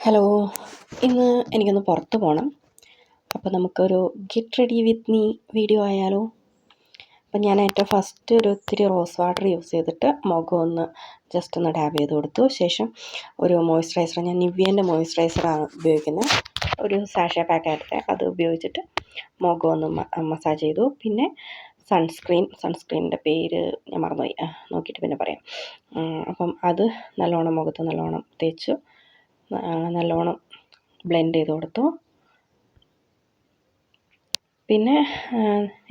Hello, ഇന്ന് എനിക്കൊന്ന് പുറത്ത് പോകണം. അപ്പോൾ നമുക്കൊരു get ready with me video ആയാലോ? അപ്പം ഞാൻ ഏറ്റവും ഫസ്റ്റ് ഇത്തിരി റോസ് വാട്ടർ യൂസ് ചെയ്തിട്ട് മുഖം ഒന്ന് ജസ്റ്റ് ഒന്ന് ഡാബ് ചെയ്ത് കൊടുത്തു. ശേഷം ഒരു മോയ്സ്ചറൈസർ, ഞാൻ നിവ്യേൻ്റെ മോയ്സ്ചറൈസറാണ് ഉപയോഗിക്കുന്നത്. ഒരു സാഷേ പാക്കറ്റ് അത് ഉപയോഗിച്ചിട്ട് മുഖം ഒന്ന് മസാജ് ചെയ്തു. പിന്നെ സൺസ്ക്രീനിൻ്റെ പേര് ഞാൻ മറന്നുപോയി, നോക്കിയിട്ട് പിന്നെ പറയാം. അപ്പം അത് നല്ലോണം മുഖത്ത് നല്ലോണം തേച്ചു, നല്ലോണം ബ്ലെൻഡ് ചെയ്ത് കൊടുത്തു. പിന്നെ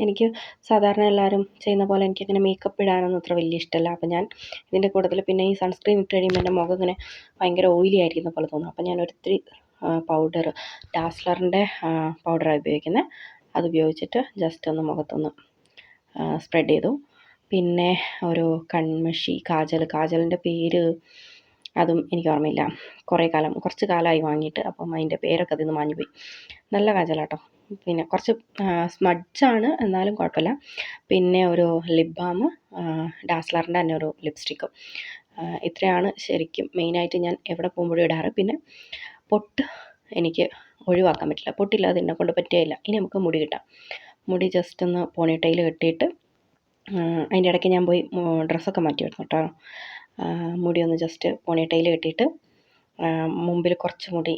എനിക്ക് സാധാരണ എല്ലാവരും ചെയ്യുന്ന പോലെ എനിക്കങ്ങനെ മേക്കപ്പ് ഇടാനൊന്നും അത്ര വലിയ ഇഷ്ടമല്ല. അപ്പം ഞാൻ ഇതിൻ്റെ കൂട്ടത്തിൽ പിന്നെ ഈ സൺസ്ക്രീൻ ഇട്ട് കഴിയുമ്പോൾ എൻ്റെ മുഖം ഇങ്ങനെ ഭയങ്കര ഓയിലി ആയിരിക്കുന്ന പോലെ തോന്നും. അപ്പം ഞാൻ ഒരിത്തിരി പൗഡർ, ഡാസ്ലറിൻ്റെ പൗഡറാണ് ഉപയോഗിക്കുന്നത്. അത് ഉപയോഗിച്ചിട്ട് ജസ്റ്റ് ഒന്ന് മുഖത്തൊന്ന് സ്പ്രെഡ് ചെയ്തു. പിന്നെ ഒരു കൺമഷി, കാജലിൻ്റെ പേര് അതും എനിക്ക് ഓർമ്മയില്ല. കുറച്ച് കാലമായി വാങ്ങിയിട്ട്. അപ്പം അതിൻ്റെ പേരൊക്കെ അതിൽ നിന്ന് മാഞ്ഞുപോയി. നല്ല കാജലാട്ടോ. പിന്നെ കുറച്ച് സ്മഡ്ജാണ്, എന്നാലും കുഴപ്പമില്ല. പിന്നെ ഒരു ലിപ് ബാം, ഡാസ്ലറിൻ്റെ തന്നെ ഒരു ലിപ്സ്റ്റിക്കും. ഇത്രയാണ് ശരിക്കും മെയിനായിട്ട് ഞാൻ എവിടെ പോകുമ്പോഴും ഇടാറ്. പിന്നെ പൊട്ട് എനിക്ക് ഒഴിവാക്കാൻ പറ്റില്ല. പൊട്ടില്ലാതെ എന്നെ കൊണ്ട് പറ്റുകയില്ല. ഇനി നമുക്ക് മുടി കിട്ടാം. മുടി ജസ്റ്റ് ഒന്ന് പോണിറ്റെയിൽ കെട്ടിയിട്ട് അതിൻ്റെ ഇടയ്ക്ക് ഞാൻ പോയി ഡ്രസ്സൊക്കെ മാറ്റി വെക്കണം കേട്ടോ. മുടി ഒന്ന് ജസ്റ്റ് പോണിറ്റെയിൽ കെട്ടിയിട്ട് മുമ്പിൽ കുറച്ച് മുടി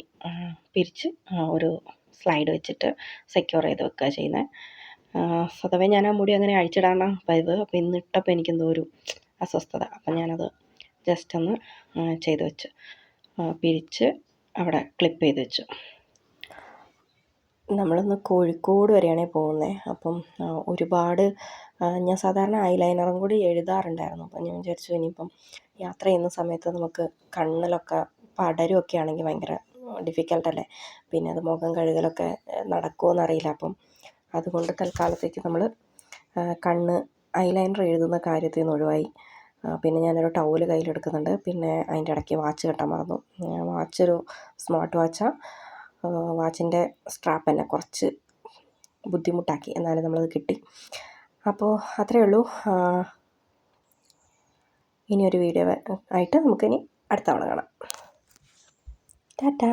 പിരിച്ച് ഒരു സ്ലൈഡ് വെച്ചിട്ട് സെക്യൂർ ചെയ്ത് വെക്കുക ചെയ്യുന്നത്. സ്വതവേ ഞാൻ ആ മുടി അങ്ങനെ അഴിച്ചിടാനാണ് പതിവ്. അപ്പോൾ ഇന്നിട്ടപ്പോൾ എനിക്കെന്തോ ഒരു അസ്വസ്ഥത. അപ്പം ഞാനത് ജസ്റ്റ് ഒന്ന് ചെയ്ത് വെച്ചു, പിരിച്ച് അവിടെ ക്ലിപ്പ് ചെയ്ത് വെച്ചു. നമ്മളിന്ന് കോഴിക്കോട് വരെയാണ് പോകുന്നത്. അപ്പം ഒരുപാട് ഞാൻ സാധാരണ ഐലൈനറും കൂടി എഴുതാറുണ്ടായിരുന്നു. അപ്പം ഞാൻ വിചാരിച്ചു ഇനിയിപ്പം യാത്ര ചെയ്യുന്ന സമയത്ത് നമുക്ക് കണ്ണിലൊക്കെ പടരുമൊക്കെ ആണെങ്കിൽ ഭയങ്കര ഡിഫിക്കൽട്ടല്ലേ. പിന്നെ അത് മുഖം കഴുകലൊക്കെ നടക്കുമോയെന്നറിയില്ല. അപ്പം അതുകൊണ്ട് തൽക്കാലത്തേക്ക് നമ്മൾ കണ്ണ് ഐലൈനർ എഴുതുന്ന കാര്യത്തിൽ നിന്ന് ഒഴിവായി. പിന്നെ ഞാനൊരു ടവൽ കയ്യിലെടുക്കുന്നുണ്ട്. പിന്നെ അതിൻ്റെ ഇടയ്ക്ക് വാച്ച് കെട്ടാൻ മറന്നു. വാച്ചൊരു സ്മാർട്ട് വാച്ചാണ്. വാച്ചിൻ്റെ സ്ട്രാപ്പ് തന്നെ കുറച്ച് ബുദ്ധിമുട്ടാക്കി, എന്നാലും നമ്മളത് കിട്ടി. അപ്പോൾ അത്രയേ ഉള്ളൂ. ഇനിയൊരു വീഡിയോ ആയിട്ട് നമുക്കിനി അടുത്ത തവണ കാണാം. ടാറ്റാ.